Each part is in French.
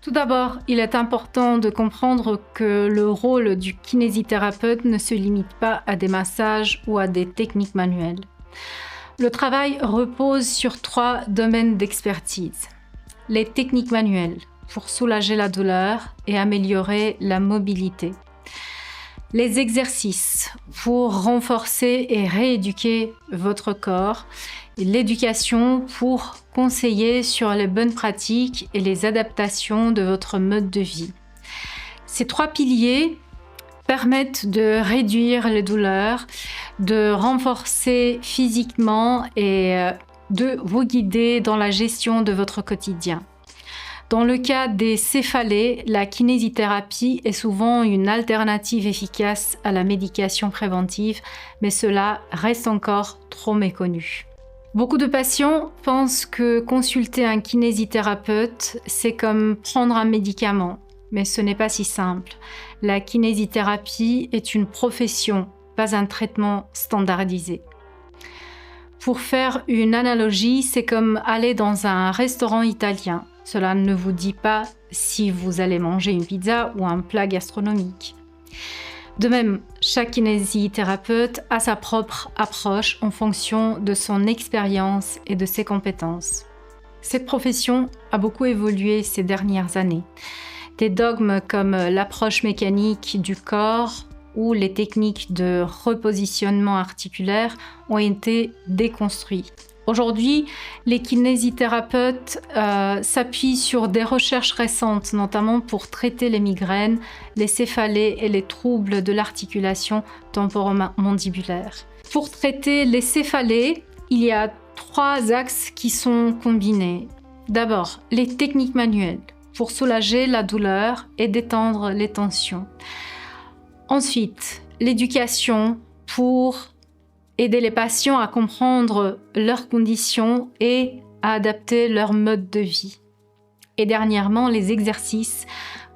Tout d'abord, il est important de comprendre que le rôle du kinésithérapeute ne se limite pas à des massages ou à des techniques manuelles. Le travail repose sur 3 domaines d'expertise. Les techniques manuelles pour soulager la douleur et améliorer la mobilité. Les exercices pour renforcer et rééduquer votre corps. Et l'éducation pour conseiller sur les bonnes pratiques et les adaptations de votre mode de vie. Ces 3 piliers permettent de réduire les douleurs, de renforcer physiquement et de vous guider dans la gestion de votre quotidien. Dans le cas des céphalées, la kinésithérapie est souvent une alternative efficace à la médication préventive, mais cela reste encore trop méconnu. Beaucoup de patients pensent que consulter un kinésithérapeute, c'est comme prendre un médicament, mais ce n'est pas si simple. La kinésithérapie est une profession, pas un traitement standardisé. Pour faire une analogie, c'est comme aller dans un restaurant italien. Cela ne vous dit pas si vous allez manger une pizza ou un plat gastronomique. De même, chaque kinésithérapeute a sa propre approche en fonction de son expérience et de ses compétences. Cette profession a beaucoup évolué ces dernières années. Des dogmes comme l'approche mécanique du corps ou les techniques de repositionnement articulaire ont été déconstruits. Aujourd'hui, les kinésithérapeutes s'appuient sur des recherches récentes, notamment pour traiter les migraines, les céphalées et les troubles de l'articulation temporomandibulaire. Pour traiter les céphalées, il y a 3 axes qui sont combinés. D'abord, les techniques manuelles pour soulager la douleur et détendre les tensions. Ensuite, l'éducation pour aider les patients à comprendre leurs conditions et à adapter leur mode de vie. Et dernièrement, les exercices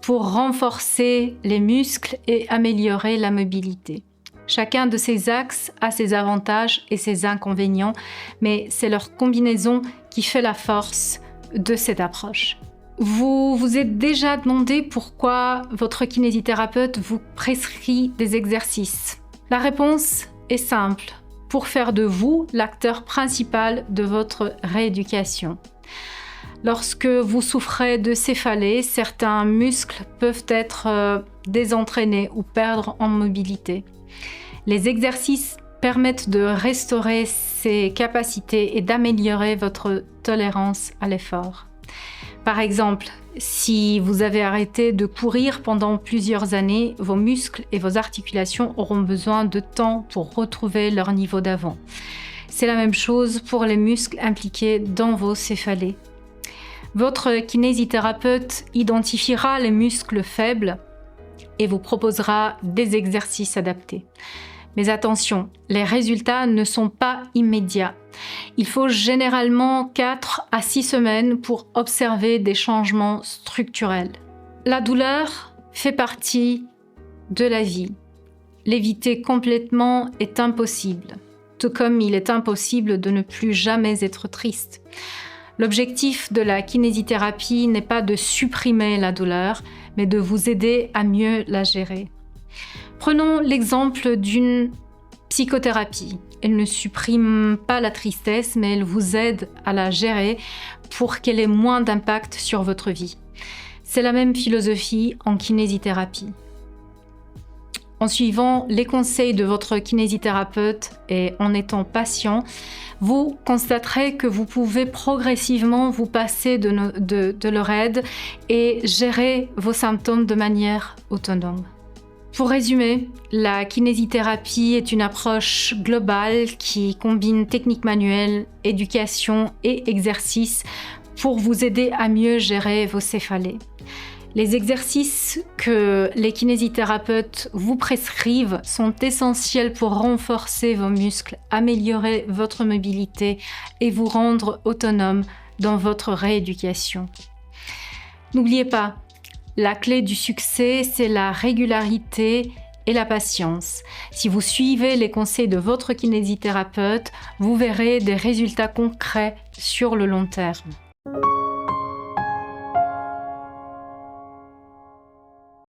pour renforcer les muscles et améliorer la mobilité. Chacun de ces axes a ses avantages et ses inconvénients, mais c'est leur combinaison qui fait la force de cette approche. Vous vous êtes déjà demandé pourquoi votre kinésithérapeute vous prescrit des exercices. La réponse est simple. Pour faire de vous l'acteur principal de votre rééducation. Lorsque vous souffrez de céphalées, certains muscles peuvent être désentraînés ou perdre en mobilité. Les exercices permettent de restaurer ces capacités et d'améliorer votre tolérance à l'effort. Par exemple, si vous avez arrêté de courir pendant plusieurs années, vos muscles et vos articulations auront besoin de temps pour retrouver leur niveau d'avant. C'est la même chose pour les muscles impliqués dans vos céphalées. Votre kinésithérapeute identifiera les muscles faibles et vous proposera des exercices adaptés. Mais attention, les résultats ne sont pas immédiats. Il faut généralement 4 à 6 semaines pour observer des changements structurels. La douleur fait partie de la vie. L'éviter complètement est impossible, tout comme il est impossible de ne plus jamais être triste. L'objectif de la kinésithérapie n'est pas de supprimer la douleur, mais de vous aider à mieux la gérer. Prenons l'exemple d'une psychothérapie. Elle ne supprime pas la tristesse, mais elle vous aide à la gérer pour qu'elle ait moins d'impact sur votre vie. C'est la même philosophie en kinésithérapie. En suivant les conseils de votre kinésithérapeute et en étant patient, vous constaterez que vous pouvez progressivement vous passer de leur aide et gérer vos symptômes de manière autonome. Pour résumer, la kinésithérapie est une approche globale qui combine techniques manuelles, éducation et exercices pour vous aider à mieux gérer vos céphalées. Les exercices que les kinésithérapeutes vous prescrivent sont essentiels pour renforcer vos muscles, améliorer votre mobilité et vous rendre autonome dans votre rééducation. N'oubliez pas, la clé du succès, c'est la régularité et la patience. Si vous suivez les conseils de votre kinésithérapeute, vous verrez des résultats concrets sur le long terme.